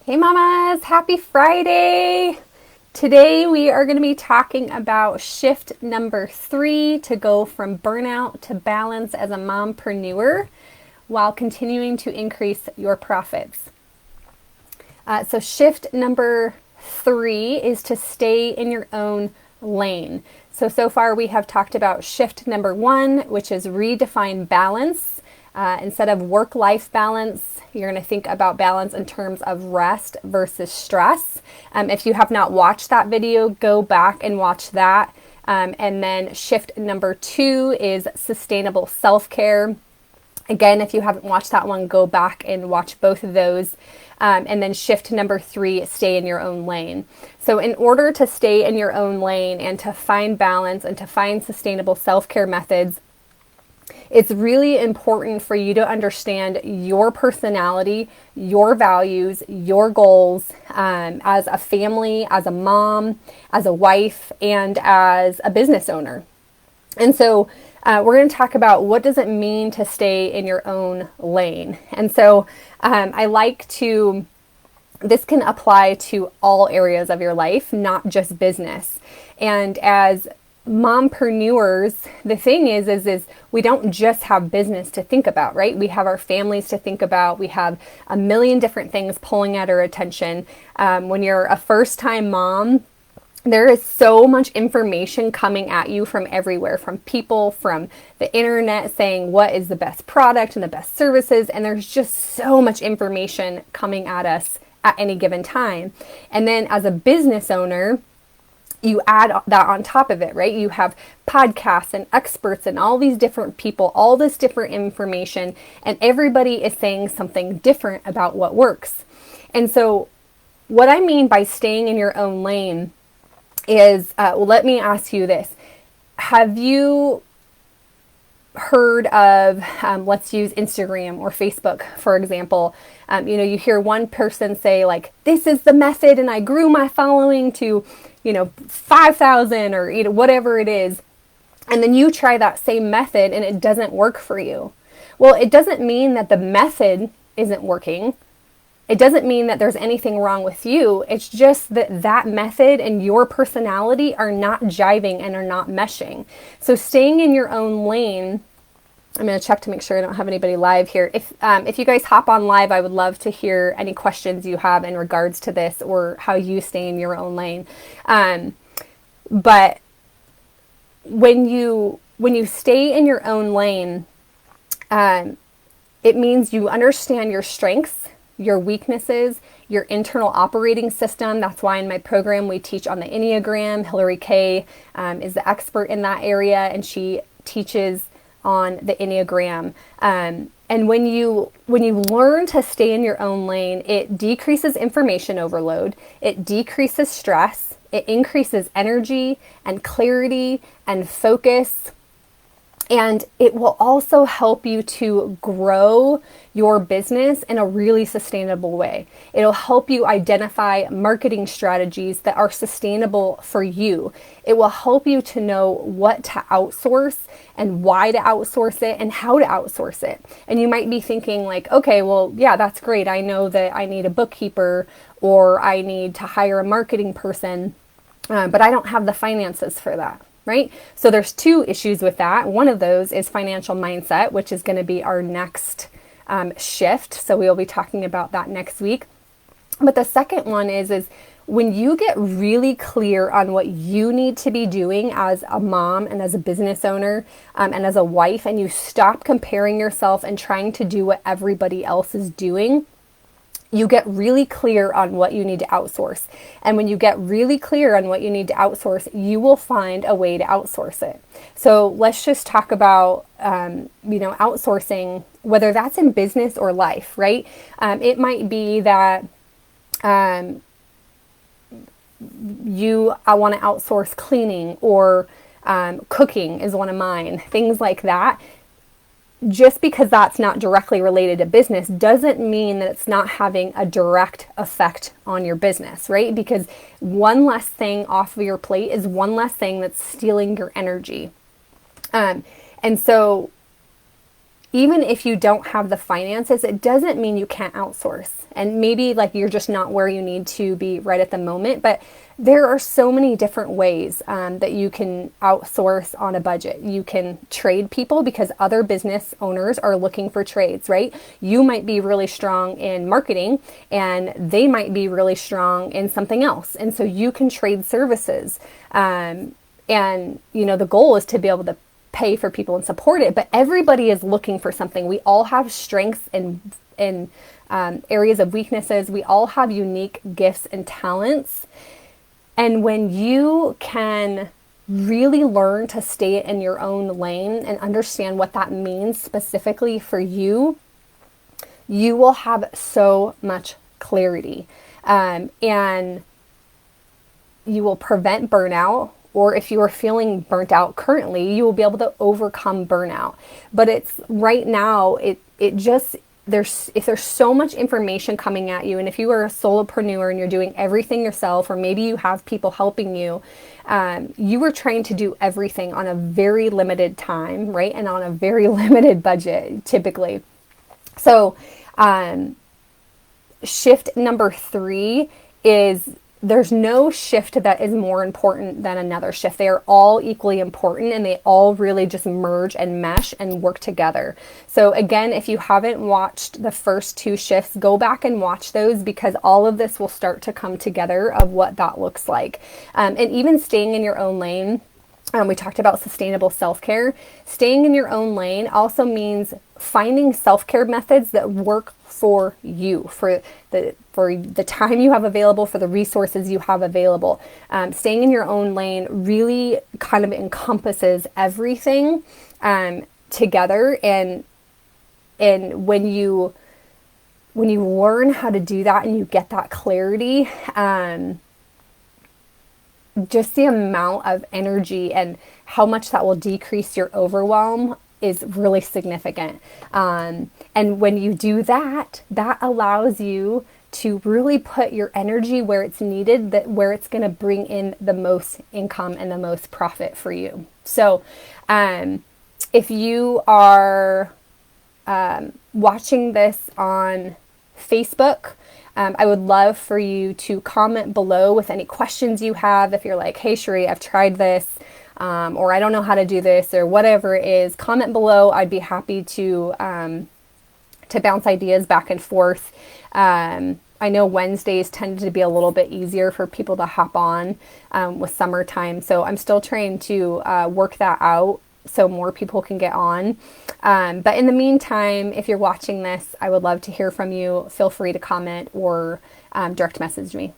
Hey mamas, happy Friday! Today we are going to be talking about shift number 3 to go from burnout to balance as a mompreneur while continuing to increase your profits. So shift number 3 is to stay in your own lane. So far we have talked about shift number 1, which is redefine balance. Instead of work-life balance, you're going to think about balance in terms of rest versus stress. If you have not watched that video, go back and watch that. And then shift number 2 is sustainable self-care. Again, if you haven't watched that one, go back and watch both of those. And then shift number 3, stay in your own lane. So in order to stay in your own lane and to find balance and to find sustainable self-care methods, it's really important for you to understand your personality, your values, your goals as a family, as a mom, as a wife, and as a business owner. And so we're going to talk about what does it mean to stay in your own lane. And so this can apply to all areas of your life, not just business. And as mompreneurs, the thing is we don't just have business to think about, right? We have our families to think about. We have a million different things pulling at our attention. When you're a first-time mom, there is so much information coming at you from everywhere, from people, from the internet saying what is the best product and the best services. And there's just so much information coming at us at any given time. And then as a business owner, you add that on top of it, right? You have podcasts and experts and all these different people, all this different information, and everybody is saying something different about what works. And so what I mean by staying in your own lane is, let me ask you this. Have you heard of, let's use Instagram or Facebook, for example. You hear one person say like, this is the method and I grew my following to 5,000 or whatever it is. And then you try that same method and it doesn't work for you. Well, it doesn't mean that the method isn't working. It doesn't mean that there's anything wrong with you. It's just that that and your personality are not jiving and are not meshing. So staying in your own lane, I'm going to check to make sure I don't have anybody live here. If you guys hop on live, I would love to hear any questions you have in regards to this or how you stay in your own lane. But when you stay in your own lane, it means you understand your strengths, your weaknesses, your internal operating system. That's why in my program we teach on the Enneagram. Hillary Kay is the expert in that area, and she teaches on the Enneagram. And when you learn to stay in your own lane, it decreases information overload, it decreases stress, it increases energy and clarity and focus. And it will also help you to grow your business in a really sustainable way. It'll help you identify marketing strategies that are sustainable for you. It will help you to know what to outsource and why to outsource it and how to outsource it. And you might be thinking like, okay, well, yeah, that's great. I know that I need a bookkeeper or I need to hire a marketing person, but I don't have the finances for that. Right? So there's 2 issues with that. One of those is financial mindset, which is going to be our next shift. So we'll be talking about that next week. But the second one is when you get really clear on what you need to be doing as a mom and as a business owner and as a wife, and you stop comparing yourself and trying to do what everybody else is doing, you get really clear on what you need to outsource. And when you get really clear on what you need to outsource, you will find a way to outsource it. So let's just talk about, outsourcing, whether that's in business or life, right? It might be that I want to outsource cleaning or cooking is one of mine, things like that. Just because that's not directly related to business doesn't mean that it's not having a direct effect on your business, right? Because one less thing off of your plate is one less thing that's stealing your energy. And so even if you don't have the finances, it doesn't mean you can't outsource. And maybe like you're just not where you need to be right at the moment, but there are so many different ways that you can outsource on a budget. You can trade people because other business owners are looking for trades, right? You might be really strong in marketing and they might be really strong in something else. And so you can trade services. And, the goal is to be able to pay for people and support it, but everybody is looking for something. We all have strengths and areas of weaknesses. We all have unique gifts and talents. And when you can really learn to stay in your own lane and understand what that means specifically for you, you will have so much clarity. And you will prevent burnout. Or if you are feeling burnt out currently, you will be able to overcome burnout. But it's right now, if there's so much information coming at you, and if you are a solopreneur and you're doing everything yourself, or maybe you have people helping you, you are trying to do everything on a very limited time, right? And on a very limited budget, typically. So, shift number 3 is there's no shift that is more important than another shift. They are all equally important and they all really just merge and mesh and work together. So again, if you haven't watched the first 2 shifts, go back and watch those because all of this will start to come together of what that looks like. And even staying in your own lane. We talked about sustainable self-care. Staying in your own lane also means finding self-care methods that work for you, for the time you have available, for the resources you have available. Staying in your own lane really kind of encompasses everything together. And when you learn how to do that and you get that clarity, just the amount of energy and how much that will decrease your overwhelm is really significant. And when you do that, that allows you to really put your energy where it's needed, where it's going to bring in the most income and the most profit for you. So if you are watching this on Facebook, I would love for you to comment below with any questions you have. If you're like, hey, Sheree, I've tried this, or I don't know how to do this, or whatever it is, comment below. I'd be happy to bounce ideas back and forth. I know Wednesdays tend to be a little bit easier for people to hop on with summertime. So I'm still trying to work that out so more people can get on. But in the meantime, if you're watching this, I would love to hear from you. Feel free to comment or direct message me.